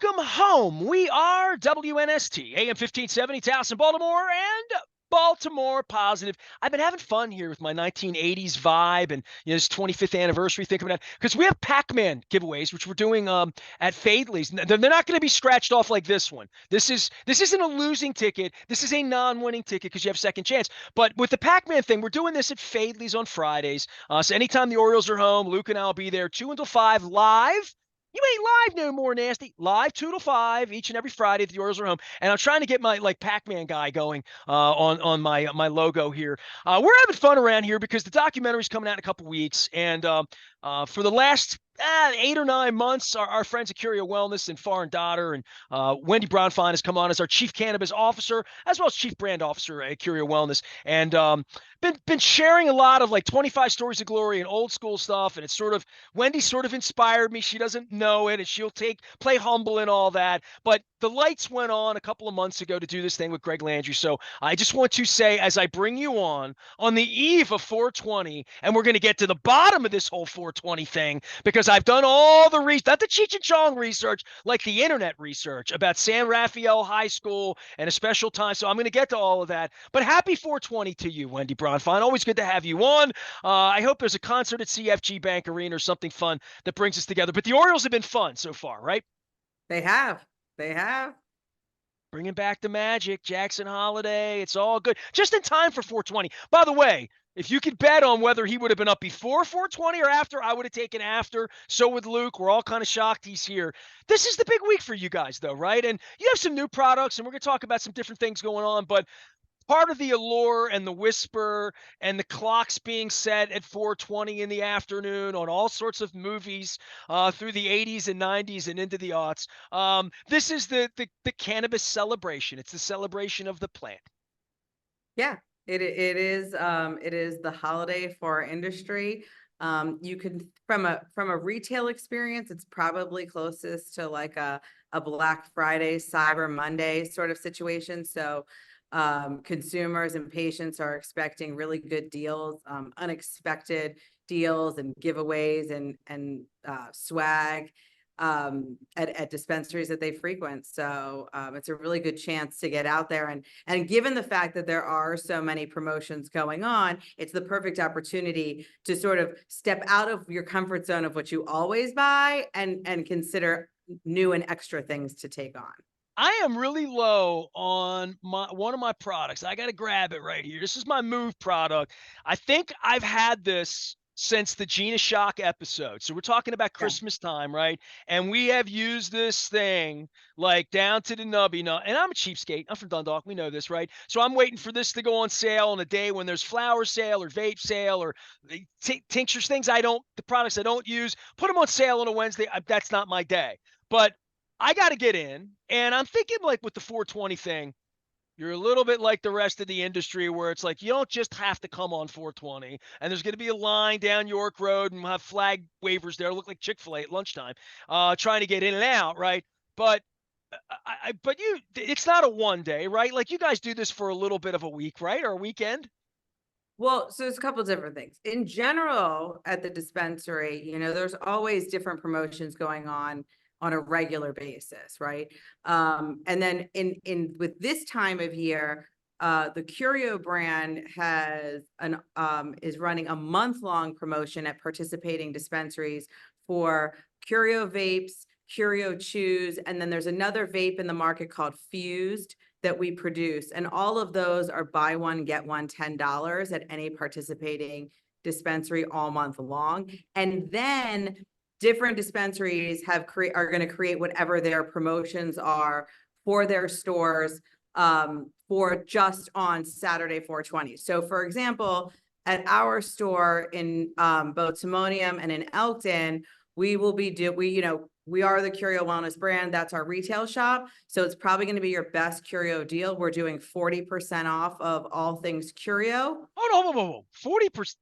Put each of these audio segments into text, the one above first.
Welcome home. We are WNST, AM 1570, Towson, Baltimore, and Baltimore Positive. I've been having fun here with my 1980s vibe and this 25th anniversary thing coming out because we have Pac-Man giveaways, which we're doing at Fadley's. They're not going to be scratched off like this one. This isn't a losing ticket. This is a non-winning ticket because you have second chance. But with the Pac-Man thing, we're doing this at Fadley's on Fridays. So anytime the Orioles are home, Luke and I will be there 2 until 5 live. You ain't live no more, Nasty. Live 2 to 5 each and every Friday if the Orioles are home. And I'm trying to get my Pac-Man guy going on my logo here. We're having fun around here because the documentary's coming out in a couple weeks. And for the last 8 or 9 months, our friends at Curio Wellness and Foreign Daughter and Wendy Bronfein has come on as our chief cannabis officer, as well as chief brand officer at Curio Wellness. And been sharing a lot of 25 stories of glory and old school stuff. And it's Wendy sort of inspired me. She doesn't know it, and she'll play humble and all that. But the lights went on a couple of months ago to do this thing with Greg Landry. So I just want to say, as I bring you on the eve of 420, and we're going to get to the bottom of this whole 420 thing, because I've done all the research, not the Cheech and Chong research, like the internet research about San Rafael High School and a special time. So I'm going to get to all of that. But happy 420 to you, Wendy Bronfein. Always good to have you on. I hope there's a concert at CFG Bank Arena or something fun that brings us together. But the Orioles have been fun so far, right? They have. They have. Bringing back the magic, Jackson Holiday. It's all good. Just in time for 420. By the way, if you could bet on whether he would have been up before 420 or after, I would have taken after. So would Luke. We're all kind of shocked he's here. This is the big week for you guys, though, right? And you have some new products, and we're going to talk about some different things going on. But part of the allure and the whisper and the clocks being set at 420 in the afternoon on all sorts of movies through the 80s and 90s and into the aughts. This is the cannabis celebration. It's the celebration of the plant. Yeah, it is the holiday for our industry. You can from a retail experience, it's probably closest to like a Black Friday, Cyber Monday sort of situation. So consumers and patients are expecting really good deals, unexpected deals and giveaways and swag at dispensaries that they frequent. So it's a really good chance to get out there. And given the fact that there are so many promotions going on, it's the perfect opportunity to sort of step out of your comfort zone of what you always buy and consider new and extra things to take on. I am really low on one of my products. I got to grab it right here. This is my Move product. I think I've had this since the Gina Shock episode. So we're talking about Christmas time, right? And we have used this thing down to the nubby nut. And I'm a cheapskate. I'm from Dundalk. We know this, right? So I'm waiting for this to go on sale on a day when there's flower sale or vape sale or tinctures, the products I don't use, put them on sale on a Wednesday. That's not my day. But I got to get in, and I'm thinking with the 420 thing, you're a little bit like the rest of the industry where it's you don't just have to come on 420, and there's going to be a line down York Road and we'll have flag wavers there, look like Chick-fil-A at lunchtime, trying to get in and out, right? But it's not a one day, right? You guys do this for a little bit of a week, right? Or a weekend? Well, so there's a couple of different things. In general, at the dispensary, there's always different promotions going on a regular basis, right? And then in with this time of year, the Curio brand is running a month-long promotion at participating dispensaries for Curio vapes, Curio chews, and then there's another vape in the market called Fused that we produce. And all of those are buy one, get one, $10 at any participating dispensary all month long. And then different dispensaries are going to create whatever their promotions are for their stores for just on Saturday 420. So for example, at our store in both Timonium and in Elkton, we will be we are the Curio Wellness brand. That's our retail shop. So it's probably going to be your best Curio deal. We're doing 40% off of all things Curio. Hold on. 40%.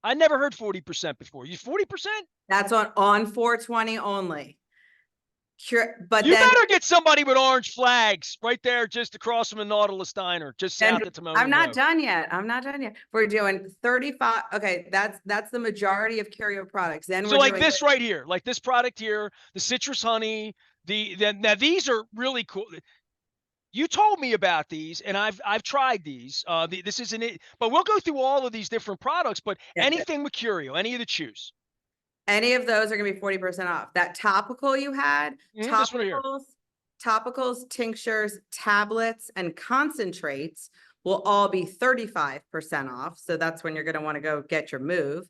I never heard 40% before. You 40%? That's on 420 only. But You then better get somebody with orange flags right there just across from the Nautilus Diner, just then south of I'm Timonian not Road. done yet. I'm not done yet. We're doing 35. Okay, that's the majority of Curio products. Then So we're like doing this right here, like this product here, the citrus honey, now these are really cool. You told me about these, and I've tried these. This isn't it, but we'll go through all of these different products. But yeah, anything with Curio, any of the chews, any of those are gonna be 40% off. That topical you had, this one here. topicals, tinctures, tablets, and concentrates will all be 35% off. So that's when you're gonna want to go get your move.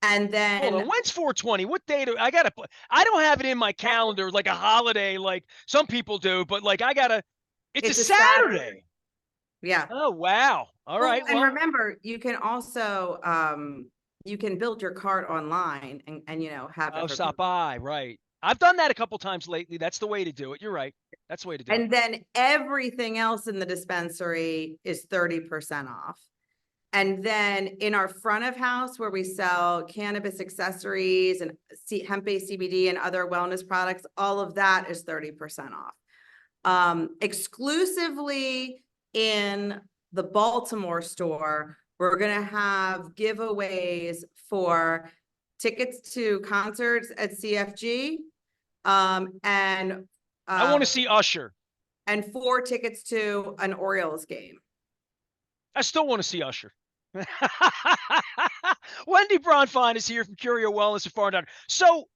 And Hold then on, when's 420? What date? I gotta. I don't have it in my calendar like a holiday, like some people do. But like I gotta. It's a it's a Saturday. Saturday. Yeah. Oh wow. All Well, right. and Well, remember, you can also you can build your cart online and have oh, everything. stop by. Right. I've done that a couple times lately. That's the way to do it. You're right. That's the way to do it. And then everything else in the dispensary is 30% off. And then in our front of house where we sell cannabis accessories and hemp-based CBD and other wellness products, all of that is 30% off. Exclusively in the Baltimore store, we're going to have giveaways for tickets to concerts at CFG, and I want to see Usher. 4 tickets to an Orioles game. I still want to see Usher. Wendy Bronfein is here from Curio Wellness and Farm Down. So,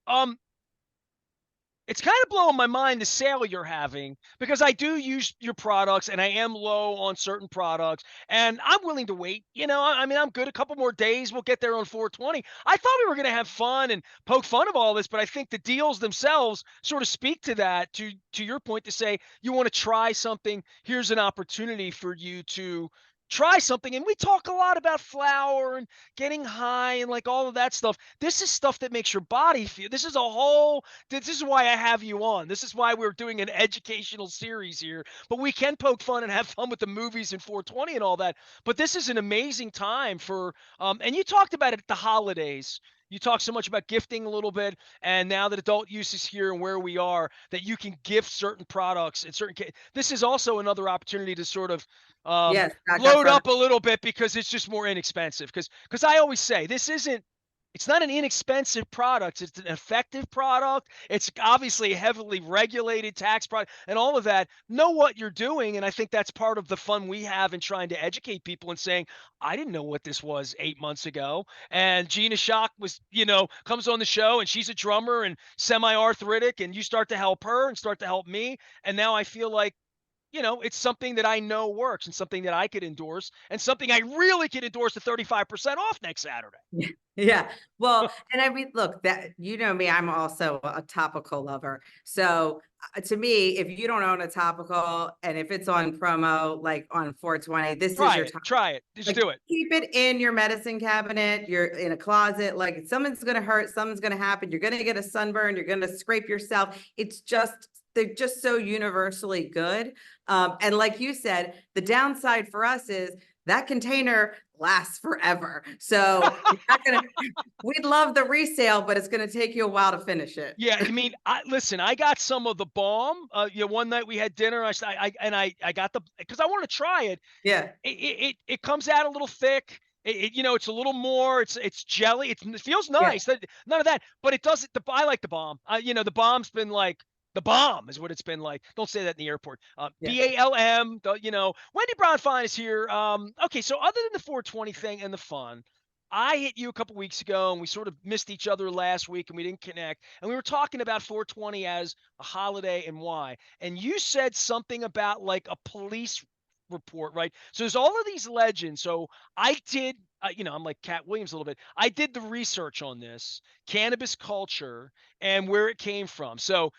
it's kind of blowing my mind the sale you're having because I do use your products and I am low on certain products and I'm willing to wait. I mean, I'm good. A couple more days, we'll get there on 420. I thought we were going to have fun and poke fun of all this, but I think the deals themselves sort of speak to that. To your point, to say you want to try something. Here's an opportunity for you to try something. And we talk a lot about flour and getting high and like all of that stuff. This is stuff that makes your body feel. This is why I have you on. This is why we're doing an educational series here. But we can poke fun and have fun with the movies and 420 and all that. But this is an amazing time for and you talked about it at the holidays. You talk so much about gifting a little bit, and now that adult use is here and where we are, that you can gift certain products in certain cases. This is also another opportunity to sort of Yes, load up a little bit because it's just more inexpensive. Because I always say it's not an inexpensive product. It's an effective product. It's obviously a heavily regulated tax product and all of that. Know what you're doing. And I think that's part of the fun we have in trying to educate people and saying, I didn't know what this was 8 months ago. And Gina Shock comes on the show and she's a drummer and semi-arthritic and you start to help her and start to help me. And now I feel like, it's something that I know works and something that I could endorse and something I really could endorse at 35% off next Saturday. Yeah. Well, and I mean, look, that me, I'm also a topical lover. So to me, if you don't own a topical and if it's on promo, like on 420, this is your time. Try it. Just do it. Keep it in your medicine cabinet. You're in a closet. Like something's going to hurt. Something's going to happen. You're going to get a sunburn. You're going to scrape yourself. They're just so universally good. And like you said, the downside for us is that container lasts forever. So we'd love the resale, but it's going to take you a while to finish it. Yeah, I mean, listen, I got some of the balm. One night we had dinner. I got because I want to try it. Yeah. It comes out a little thick. It's a little more. It's jelly. It feels nice. Yeah. None of that, but it doesn't. I like the bomb. The bomb's been like. The bomb is what it's been like. Don't say that in the airport. Yeah. BALM. Wendy Bronfein is here. Okay, so other than the 420 thing and the fun, I hit you a couple weeks ago, and we sort of missed each other last week, and we didn't connect. And we were talking about 420 as a holiday and why. And you said something about like a police report, right? So there's all of these legends. So I did, I'm like Cat Williams a little bit. I did the research on this cannabis culture and where it came from. So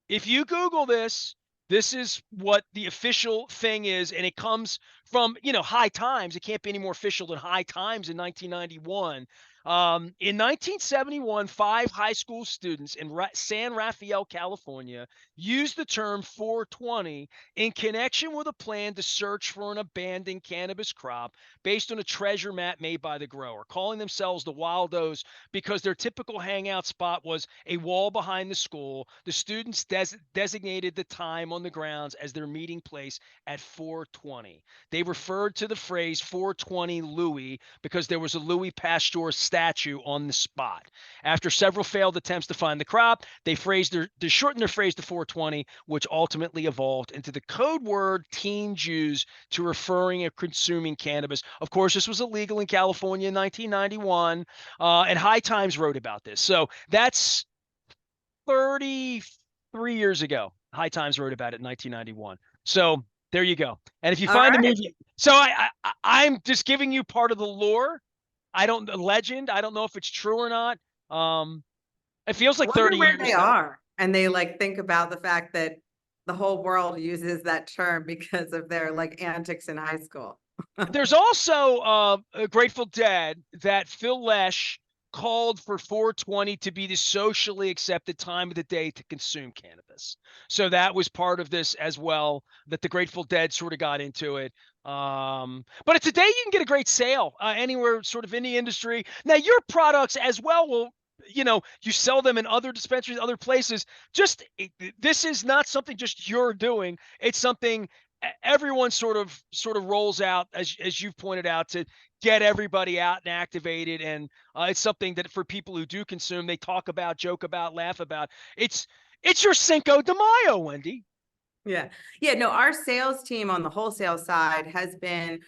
if you Google this is what the official thing is, and it comes from, High Times. It can't be any more official than High Times in 1991. In 1971, 5 high school students in San Rafael, California, used the term 420 in connection with a plan to search for an abandoned cannabis crop based on a treasure map made by the grower, calling themselves the Wildos because their typical hangout spot was a wall behind the school. The students designated the time on the grounds as their meeting place at 420. They referred to the phrase 420 Louis because there was a Louis Pasteur statue on the spot. After several failed attempts to find the crop, they shortened their phrase to 420, which ultimately evolved into the code word teens use to referring and consuming cannabis. Of course, this was illegal in California in 1991, and High Times wrote about this. So that's 33 years ago. High Times wrote about it in 1991. So there you go. And if you All find the right. movie, so I'm just giving you part of the lore. The legend. I don't know if it's true or not. It feels I like wonder 30 where they years. are. And they like think about the fact that the whole world uses that term because of their like antics in high school. There's also a Grateful Dead that Phil Lesh called for 420 to be the socially accepted time of the day to consume cannabis. So that was part of this as well, that the Grateful Dead sort of got into it. But today you can get a great sale anywhere sort of in the industry. Now your products as well will, you sell them in other dispensaries, other places. This is not something just you're doing. It's something everyone sort of rolls out, as you've pointed out, to get everybody out and activated. And it's something that for people who do consume, they talk about, joke about, laugh about. It's your Cinco de Mayo, Wendy. Yeah. Yeah. No, our sales team on the wholesale side has been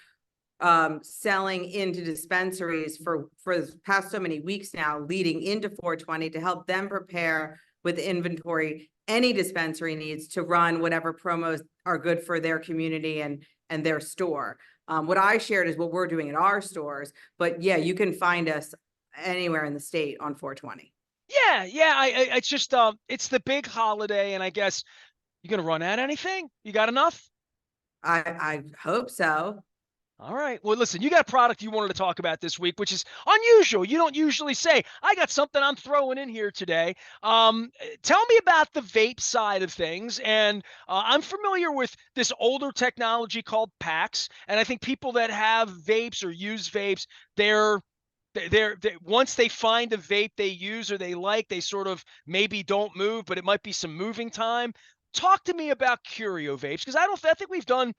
selling into dispensaries for the past so many weeks now, leading into 420 to help them prepare with inventory any dispensary needs to run whatever promos are good for their community and their store. What I shared is what we're doing at our stores, but yeah, you can find us anywhere in the state on 420. Yeah. It's just it's the big holiday, and I guess you're gonna run out of anything. You got enough? I hope so. All right. Well, listen, you got a product you wanted to talk about this week, which is unusual. You don't usually say, I got something I'm throwing in here today. Tell me about the vape side of things. And I'm familiar with this older technology called packs. And I think people that have vapes or use vapes, they're once they find a vape they use or they like, they sort of maybe don't move, but it might be some moving time. Talk to me about Curio vapes, because I think we've done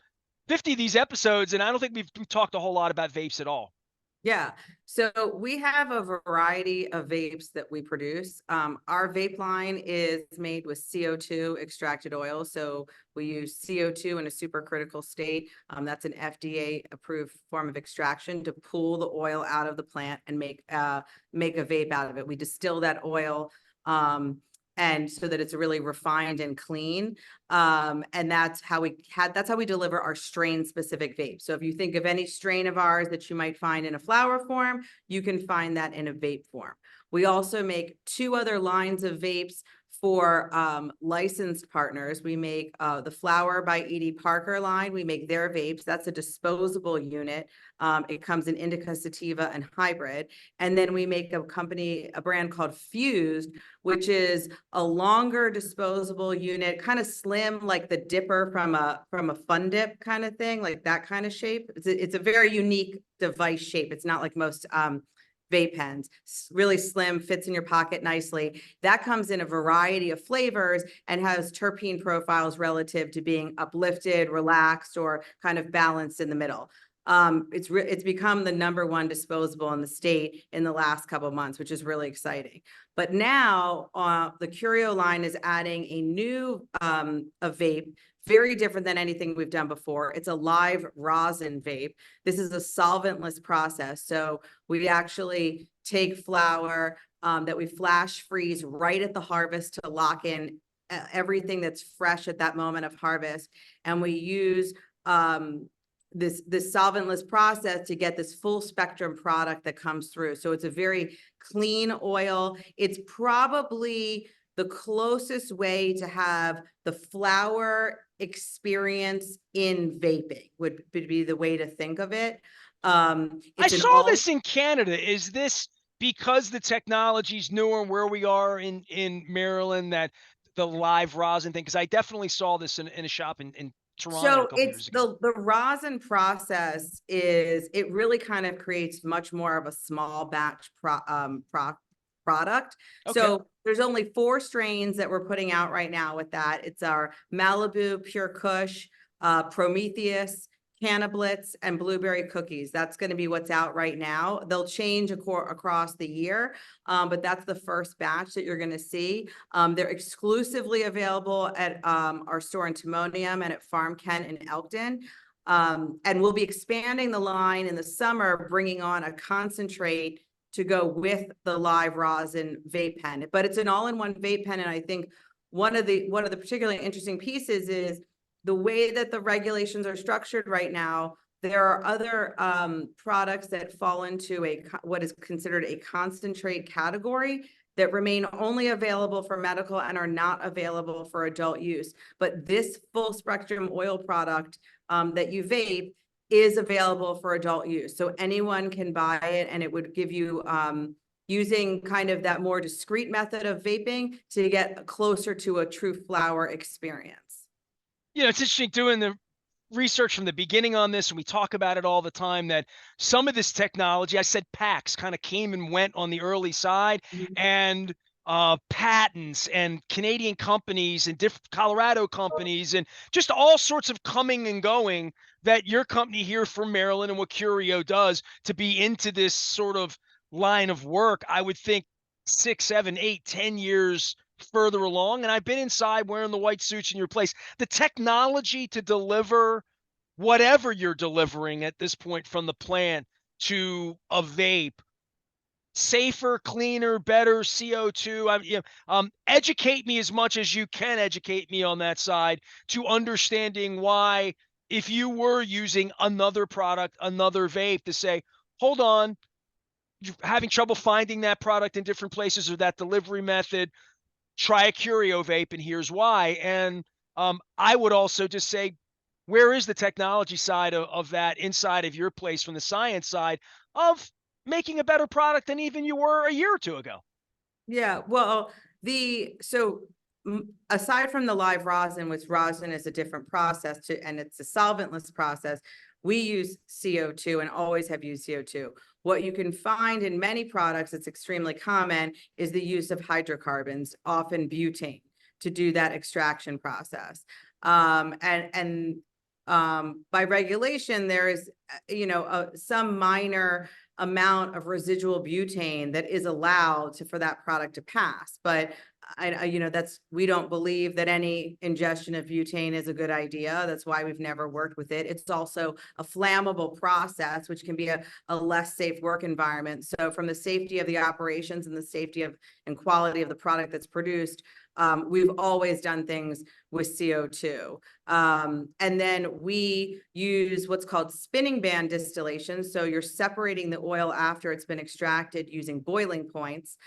50 of these episodes, and I don't think we've talked a whole lot about vapes at all. Yeah. So we have a variety of vapes that we produce. Our vape line is made with CO2 extracted oil. So we use CO2 in a supercritical state. That's an FDA approved form of extraction to pull the oil out of the plant and make a vape out of it. We distill that oil. And so that it's really refined and clean. And that's how we deliver our strain specific vape. So if you think of any strain of ours that you might find in a flower form, you can find that in a vape form. We also make 2 other lines of vapes for licensed partners. We make the Flower by Edie Parker line. We make their vapes. That's a disposable unit. It comes in indica, sativa, and hybrid. And then we make a brand called Fused, which is a longer disposable unit, kind of slim, like the dipper from a fun dip kind of thing, like that kind of shape. It's a very unique device shape. It's not like most vape pens. It's really slim, fits in your pocket nicely. That comes in a variety of flavors and has terpene profiles relative to being uplifted, relaxed, or kind of balanced in the middle. It's become the #1 disposable in the state in the last couple of months, which is really exciting. But now the Curio line is adding a new a vape, very different than anything we've done before. It's a live rosin vape. This is a solventless process. So we actually take flower that we flash freeze right at the harvest to lock in everything that's fresh at that moment of harvest. And we use this solventless process to get this full spectrum product that comes through. So it's a very clean oil. It's probably the closest way to have the flower experience in vaping would be the way to think of it. I It's an saw all this in Canada. Is this because the technology's newer and where we are in Maryland, that the live rosin thing, because I definitely saw this in a shop in Toronto a So couple it's years ago. the rosin process is, it really kind of creates much more of a small batch product. Okay. So there's only 4 strains that we're putting out right now with that. It's our Malibu Pure Kush, Prometheus, Cannablitz, and Blueberry Cookies. That's going to be what's out right now. They'll change across the year, but that's the first batch that you're going to see. They're exclusively available at our store in Timonium and at Farm Kent in Elkton. And we'll be expanding the line in the summer, bringing on a concentrate to go with the live rosin vape pen. But it's an all-in-one vape pen, and I think one of the particularly interesting pieces is the way that the regulations are structured right now. There are other products that fall into what is considered a concentrate category that remain only available for medical and are not available for adult use. But this full spectrum oil product that you vape is available for adult use. So anyone can buy it, and it would give you using kind of that more discreet method of vaping to get closer to a true flower experience. It's interesting doing the research from the beginning on this, and we talk about it all the time, that some of this technology, I said PAX, kind of came and went on the early side, Mhm. and patents and Canadian companies and different Colorado companies and just all sorts of coming and going, that your company here from Maryland and what Curio does to be into this sort of line of work, I would think 6, 7, 8, 10 years further along. And I've been inside wearing the white suits in your place. The technology to deliver whatever you're delivering at this point from the plant to a vape, safer, cleaner, better CO2. Educate me as much as you can educate me on that side, to understanding why, if you were using another product, another vape, to say, hold on, you're having trouble finding that product in different places or that delivery method, try a Curio vape, and here's why. And I would also just say, where is the technology side of that inside of your place, from the science side of making a better product than even you were a year or two ago? Yeah, well, aside from the live rosin, which rosin is a different process and it's a solventless process, we use CO2 and always have used CO2. What you can find in many products that's extremely common is the use of hydrocarbons, often butane, to do that extraction process. By regulation, there is, some minor amount of residual butane that is allowed for that product to pass. But we don't believe that any ingestion of butane is a good idea. That's why we've never worked with it. It's also a flammable process, which can be a less safe work environment. So from the safety of the operations and the safety and quality of the product that's produced, we've always done things with CO2. And then we use what's called spinning band distillation. So you're separating the oil after it's been extracted using boiling points.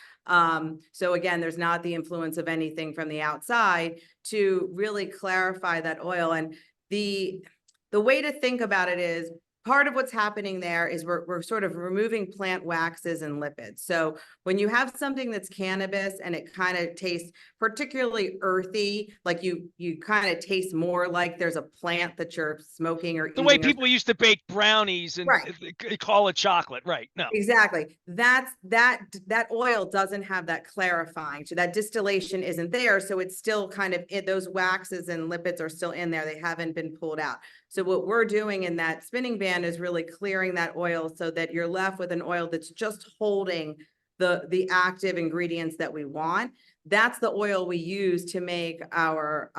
So again, there's not the influence of anything from the outside to really clarify that oil. And the way to think about it is, part of what's happening there is we're sort of removing plant waxes and lipids. So when you have something that's cannabis and it kind of tastes particularly earthy, like you kind of taste more like there's a plant that you're smoking or The way eating, or people used to bake brownies and right. call it chocolate, right? No. Exactly. That oil doesn't have that clarifying. So that distillation isn't there. So it's still kind of those waxes and lipids are still in there. They haven't been pulled out. So what we're doing in that spinning band is really clearing that oil so that you're left with an oil that's just holding the active ingredients that we want. That's the oil we use to make our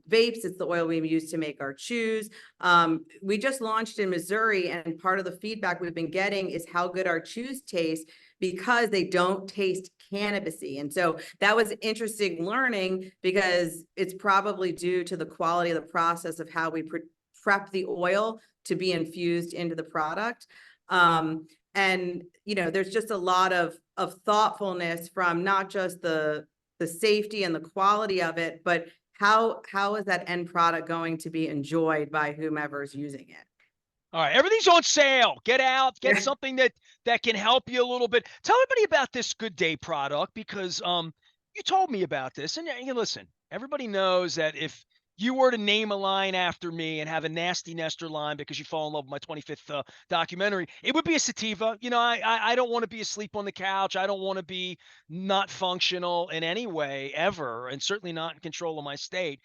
vapes. It's the oil we use to make our chews. We just launched in Missouri, and part of the feedback we've been getting is how good our chews taste because they don't taste cannabisy. And so that was interesting learning, because it's probably due to the quality of the process of how we prep the oil to be infused into the product. And there's just a lot of thoughtfulness from not just the safety and the quality of it, but how is that end product going to be enjoyed by whomever's using it? All right, everything's on sale. Get out, get Yeah. something that can help you a little bit. Tell everybody about this Good Day product because you told me about this, and you listen. Everybody knows that if you were to name a line after me and have a nasty Nestor line because you fall in love with my 25th documentary, it would be a sativa. I don't want to be asleep on the couch. I don't want to be not functional in any way ever, and certainly not in control of my state,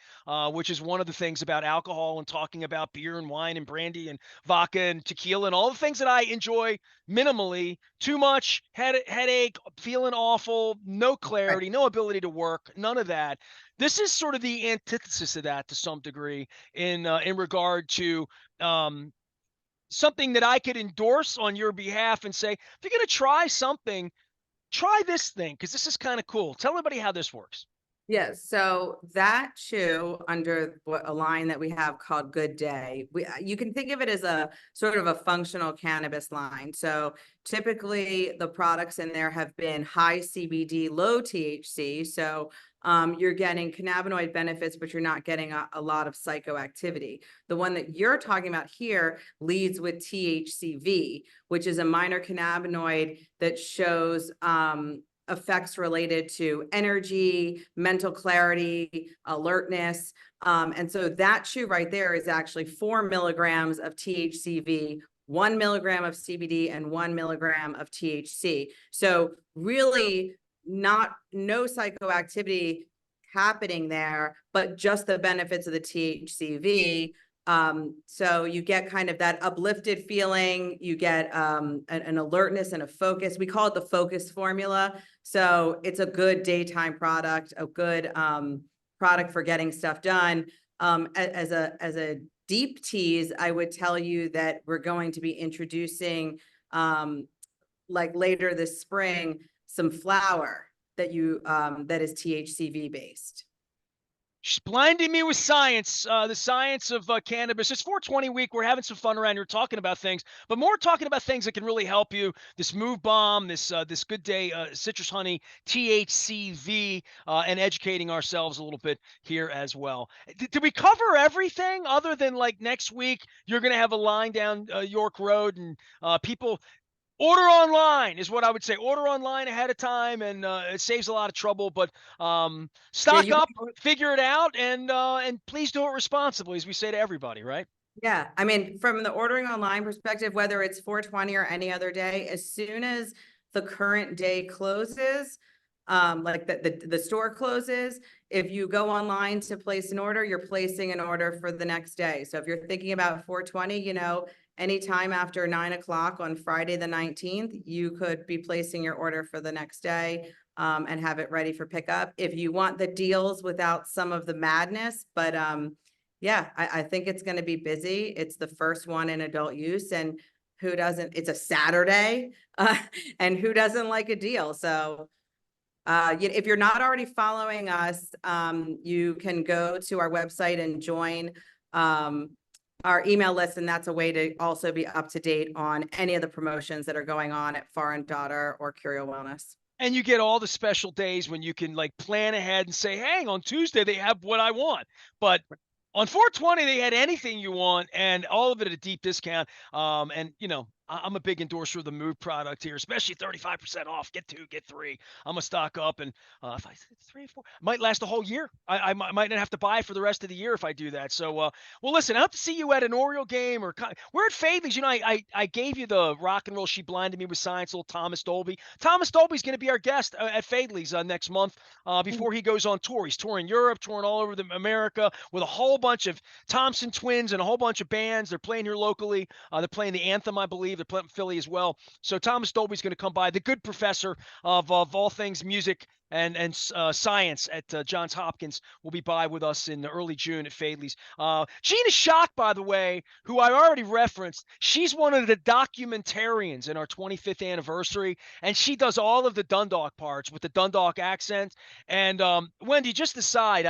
which is one of the things about alcohol and talking about beer and wine and brandy and vodka and tequila and all the things that I enjoy minimally. Too much, headache, feeling awful, no Right. clarity, no ability to work, none of that. This is sort of the antithesis of that to some degree in regard to um, something that I could endorse on your behalf and say, if you're going to try something, try this thing because this is kind of cool. Tell everybody how this works. Yes, so that chew under a line that we have called Good Day, you can think of it as a sort of a functional cannabis line. So typically the products in there have been high CBD, low THC. So you're getting cannabinoid benefits, but you're not getting a lot of psychoactivity. The one that you're talking about here leads with THCV, which is a minor cannabinoid that shows effects related to energy, mental clarity, alertness. And so that chew right there is actually 4 milligrams of THCV, 1 milligram of CBD, and 1 milligram of THC. So really no psychoactivity happening there, but just the benefits of the THCV. So you get kind of that uplifted feeling, you get an alertness and a focus. We call it the focus formula. So it's a good daytime product, a good product for getting stuff done. As a deep tease, I would tell you that we're going to be introducing like later this spring, some flower that is THCV based. She's blinding me with science, the science of cannabis. It's 420 week. We're having some fun around here talking about things, but more talking about things that can really help you. This Move Bomb, this Good Day Citrus Honey, THCV, and educating ourselves a little bit here as well. Did we cover everything other than like next week? You're going to have a line down York Road, and people order online is what I would say. Order online ahead of time, and it saves a lot of trouble. But Yeah, stock you up, can. figure it out, and please do it responsibly, as we say to everybody, right? Yeah, I mean, from the ordering online perspective, whether it's 420 or any other day, as soon as the current day closes, like the store closes, if you go online to place an order, you're placing an order for the next day. So if you're thinking about 420, anytime after 9 o'clock on Friday the 19th, you could be placing your order for the next day, and have it ready for pickup. If you want the deals without some of the madness, but yeah, I think it's going to be busy. It's the first one in adult use, and who doesn't? It's a Saturday, and who doesn't like a deal? So, if you're not already following us, you can go to our website and join our email list, and that's a way to also be up to date on any of the promotions that are going on at Far and Daughter or Curio Wellness. And you get all the special days when you can like plan ahead and say, "Hey, on Tuesday they have what I want," but on 420 they had anything you want, and all of it at a deep discount. And I'm a big endorser of the Move product here, especially 35% off. Get two, get three. I'm gonna stock up, and if I said three or four, might last a whole year. I might not have to buy for the rest of the year if I do that. So, well, listen, I hope to see you at an Oriole game or we're at Fadley's. I gave you the rock and roll. She blinded me with science. Little Thomas Dolby. Thomas Dolby's going to be our guest at Fadley's next month before he goes on tour. He's touring Europe, touring all over America with a whole bunch of Thompson twins and a whole bunch of bands. They're playing here locally. They're playing the Anthem, I believe. They're playing Philly as well. So Thomas Dolby's going to come by, the good professor of all things music and science at Johns Hopkins, will be by with us in early June at Fadley's. Gina Shock, by the way, who I already referenced, she's one of the documentarians in our 25th anniversary, and she does all of the Dundalk parts with the Dundalk accent. And Wendy, just aside,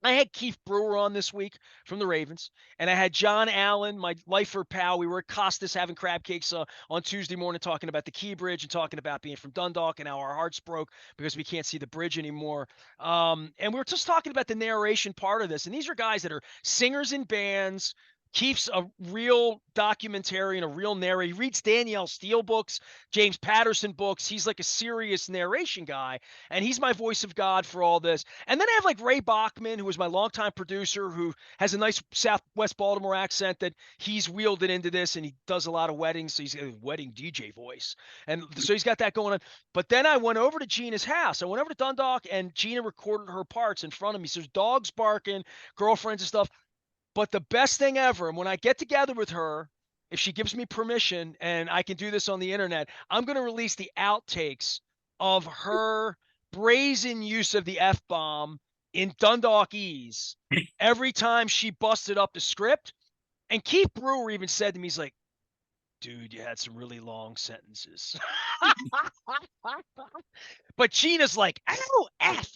I had Keith Brewer on this week from the Ravens, and I had John Allen, my lifer pal. We were at Costas having crab cakes on Tuesday morning, talking about the Key Bridge and talking about being from Dundalk and how our hearts broke because we can't see the bridge anymore. And we were just talking about the narration part of this. And these are guys that are singers in bands, Keith's a real documentarian, a real narrator. He reads Danielle Steele books, James Patterson books. He's like a serious narration guy, and he's my voice of God for all this. And then I have like Ray Bachman, who was my longtime producer, who has a nice Southwest Baltimore accent that he's wielded into this, and he does a lot of weddings, so he's a wedding DJ voice. And so he's got that going on. But then I went over to Gina's house. I went over to Dundalk, and Gina recorded her parts in front of me. So there's dogs barking, girlfriends and stuff. But the best thing ever, and when I get together with her, if she gives me permission and I can do this on the internet, I'm going to release the outtakes of her brazen use of the F bomb in Dundalkese every time she busted up the script. And Keith Brewer even said to me, he's like, dude, you had some really long sentences. But Gina's like, ow, F.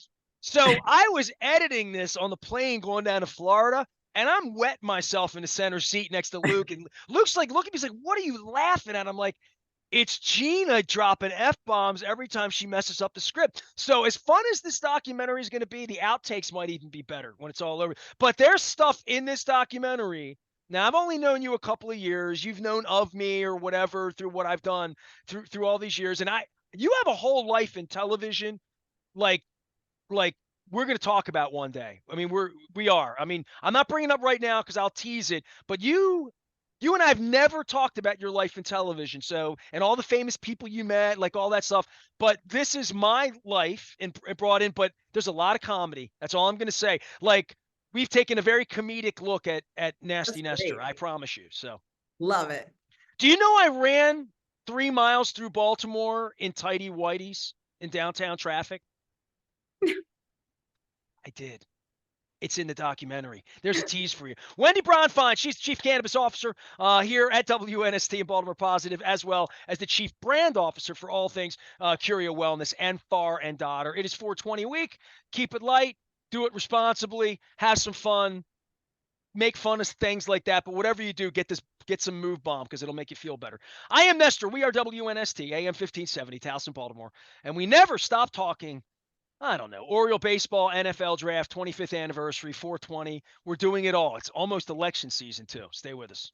So I was editing this on the plane going down to Florida, and I'm wetting myself in the center seat next to Luke. And Luke's like, look at me, he's like, what are you laughing at? I'm like, it's Gina dropping F bombs every time she messes up the script. So, as fun as this documentary is going to be, the outtakes might even be better when it's all over. But there's stuff in this documentary. Now, I've only known you a couple of years. You've known of me or whatever through what I've done through all these years. And you have a whole life in television, like like we're going to talk about one day. I mean, we are. I mean, I'm not bringing it up right now because I'll tease it, but you and I have never talked about your life in television. So, and all the famous people you met, like all that stuff. But this is my life and brought in, but there's a lot of comedy. That's all I'm going to say. Like, we've taken a very comedic look at That's Nasty Nestor. I great. promise you. So, Love it. do you know I ran 3 miles through Baltimore in tighty whities in downtown traffic? I did. It's in the documentary. There's a tease for you. Wendy Bronfein, she's the Chief Cannabis Officer here at WNST in Baltimore Positive, as well as the Chief Brand Officer for all things Curio Wellness and Far and Daughter. It is 420 a week. Keep it light. Do it responsibly. Have some fun. Make fun of things like that. But whatever you do, get some move bomb because it'll make you feel better. I am Nestor. We are WNST, AM 1570, Towson, Baltimore. And we never stop talking. I don't know. Oriole baseball, NFL draft, 25th anniversary, 420. We're doing it all. It's almost election season, too. Stay with us.